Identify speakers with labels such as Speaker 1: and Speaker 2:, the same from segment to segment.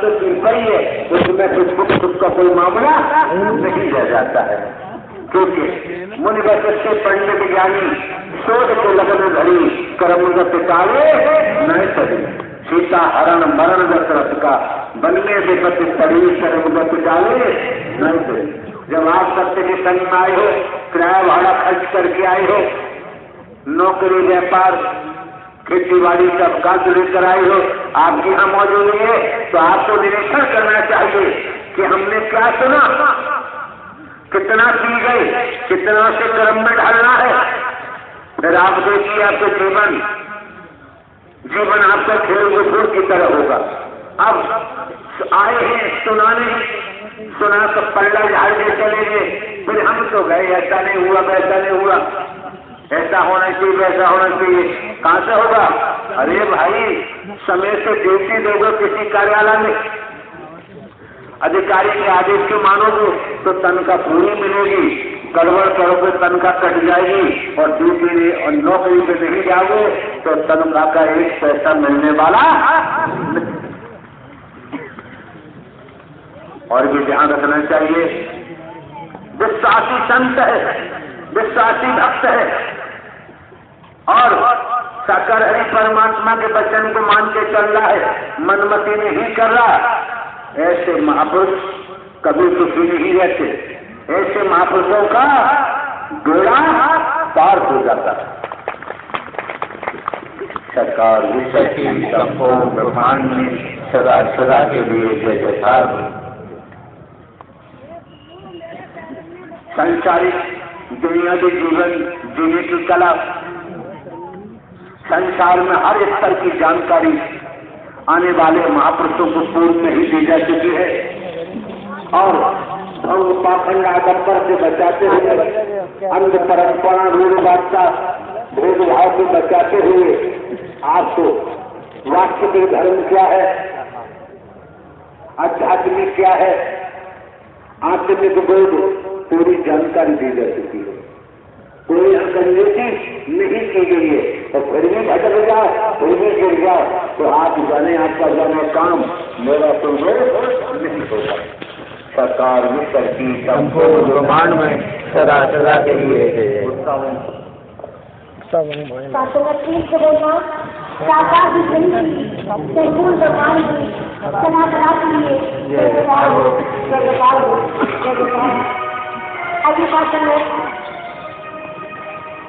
Speaker 1: तो पड़ी है, उसमें कुछ का कोई मामला नहीं रह जाता है। क्योंकि मुनि बसते पंडित ज्ञानी शोध को लगन धरी कर्मगत काले न चली। सीता हरण मरण दशरथ का बनने विपत्ति पड़ी कर्मगत काले न चली। जब आप सत्य के संग में आए हो, किराया भाड़ा खर्च करके आए हो, नौकरी व्यापार खेती बाड़ी सब काज लेकर आए हो, आपकी यहाँ मौजूद है, तो आपको निरीक्षण करना चाहिए कि हमने क्या सुना, कितना पी गए, कितना से कर्म में ढलना है। फिर आप देखिए आपके जीवन आपका खेल गुफूर की तरह होगा। अब आए हैं सुनाने, सुना तो पल्ला झाड़ के चले गए, फिर हम तो गए, ऐसा नहीं हुआ वैसा नहीं हुआ, ऐसा होना चाहिए वैसा होना चाहिए, कहां से होगा? अरे भाई, समय से ड्यूटी दोगे किसी कार्यालय में, अधिकारी के आदेश के मानोगे तो तनख्वाह पूरी मिलेगी, गड़बड़ करोगे तनख्वाह कट जाएगी, और ड्यूटी और नौकरी पे नहीं जाओगे तो तनख्वाह का एक पैसा मिलने वाला। और भी ध्यान रखना चाहिए, विश्वासी संत है, विश्वासी भक्त है और साकार हरि परमात्मा के वचन को मान के चल रहा है, मनमती नहीं कर रहा, ऐसे महापुरुष कभी सुखी नहीं रहते। ऐसे महापुरुषों का बेड़ा पार हो जाता है। सरकार संपूर्ण ब्रह्मांड में सदा सदा के लिए जय जयकार। संसारिक दुनिया के जीवन जीने की कला, संसार में हर स्तर की जानकारी आने वाले महापुरुषों को पूर्व में ही दी जा चुकी है, और हम पाखंड आडंबर से बचाते हुए, अंध परंपरा रूढ़िवादिता भेदभाव को बचाते हुए आपको वास्तविक धर्म क्या है, आध्यात्मिक क्या है, आत्मिक बोध पूरी जानकारी दी जा चुकी है। कोई अंग्रेजी नहीं की गई है, और फिर भी भटक जाओ, फिर भी गिर जाओ, तो आप जाने आपका जाने काम मेरा तो नहीं होगा। सरकार विश्व की संपूर्ण ब्रह्मांड में सदा सदा के लिए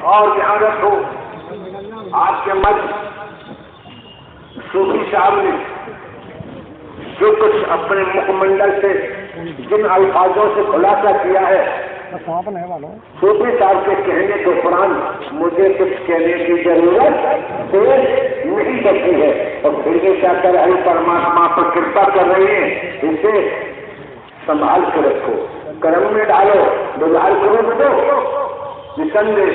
Speaker 1: और ध्यान रखो, आपके मत सूफी साहब ने जो कुछ अपने मुखमंडल से जिन अल्फाजों से खुलासा किया है, सूफी साहब के कहने के उपरांत मुझे कुछ कहने की जरूरत नहीं बची है, और फिर भी क्या कर हरि परमात्मा पर कृपा कर रही है, इसे संभाल के रखो, कर्म में डालो, व्यवहार करो दो, निसंदेह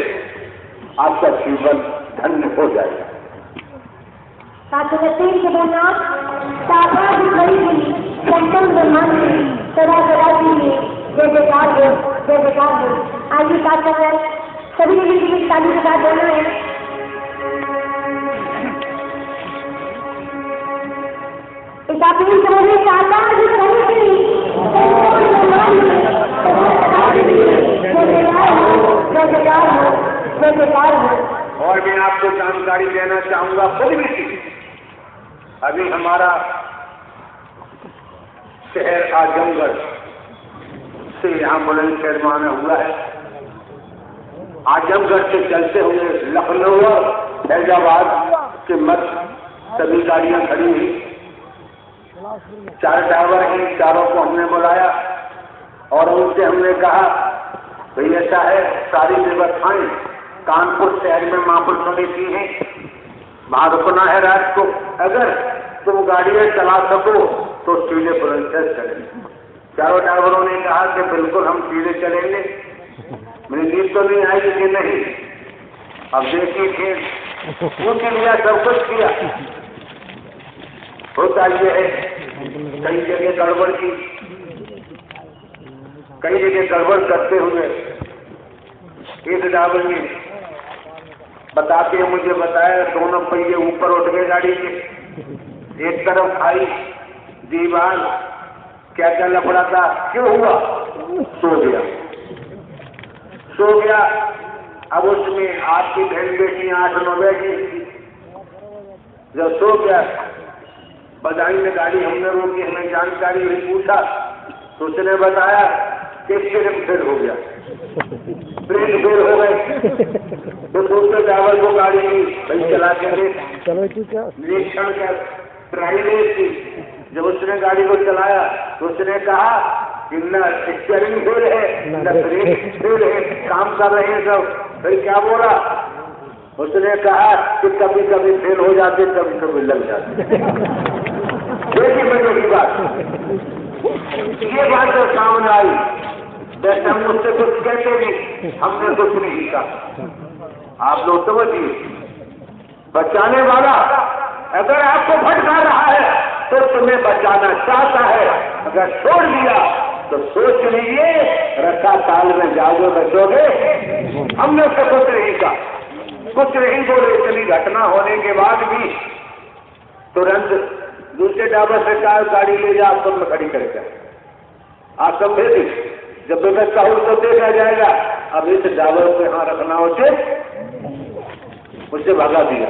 Speaker 1: आपका जीवन धन्य हो जाएगा।
Speaker 2: के बोलना साकार भी खड़ी हुई संपन्न ब्रह्मांड में सदा सदा के लिए जय जयकार हो, जय जयकार हो। आइए बात कर रहे हैं, सभी मिलकर ताली के साथ बोलना है। इस आखिरी समय में साकार भी खड़ी हुई संपन्न ब्रह्मांड में सदा सदा के लिए जय जयकार हो, जय जयकार हो, जय जयकार हो।
Speaker 1: और मैं आपको जानकारी देना चाहूंगा खुद भी। अभी हमारा शहर आजमगढ़ से यहाँ बुलंदशहर माना हुआ है, आजमगढ़ से चलते हुए लखनऊ और फैजाबाद के मध्य सभी गाड़ियां खड़ी हुई, 4 ड्राइवर हैं, चारों को हमने बुलाया और उनसे हमने कहा भाई ऐसा है, सारी व्यवस्थाएं कानपुर शहर में महापुरुषों ने की है, वहां रुकना है रात को, अगर तुम गाड़ियां चला सको तो सीधे बुलंदशहर चलेंगे। चारों ड्राइवरों ने कहा कि बिल्कुल हम सीधे चलेंगे। मेरी नींद तो नहीं आएगी कि नहीं, अब देखिए फिर पूछ लिया, सब कुछ किया। होता ये है कई जगह गड़बड़ की, कई जगह गड़बड़ करते हुए एक ड्राइवर ने बताते हैं, मुझे बताया दोनों पहिए ऊपर उठ गए गाड़ी के, एक तरफ खाई दीवान क्या क्या लफड़ा था, क्यों हुआ? सो गया। अब उसमें आपकी बहन बेटी 8-9 बैठी, जब सो गया बधाई में गाड़ी हमने रोकी, हमें जानकारी हुई, पूछा तो उसने बताया कि स्टीयरिंग फेल हो गया, ब्रेक फेल हो गए। तो दूसरे ड्राइवर को गाड़ी की भाई चला के निरीक्षण कर ड्राइवर थी। जब उसने गाड़ी को चलाया तो उसने कहा कि न स्टीयरिंग फेल है न ब्रेक फेल है, काम कर रहे हैं सब। फिर क्या बोला? उसने कहा कि कभी कभी फेल हो जाते, कभी कभी लग जाते। देखिए मजे की बात, ये बात जब सामने आई, वैसे हम उससे कुछ कहते नहीं, हमने कुछ नहीं कहा। आप लोग समझिए, बचाने वाला अगर आपको भटका रहा है तो तुम्हें बचाना चाहता है, अगर छोड़ दिया तो सोच लीजिए रखा ताल में जाओगे, बचोगे। हमने उससे कुछ नहीं कहा, कुछ नहीं बोले। इतनी घटना होने के बाद भी तुरंत दूसरे ड्राइवर से कहा गाड़ी ले जा, आश्रम में खड़ी करके आश्रम भेज दी। जब व्यवस्था हो तो देखा जाएगा। अब इस ड्राइवर को यहाँ रखना उचित, उससे भगा दिया।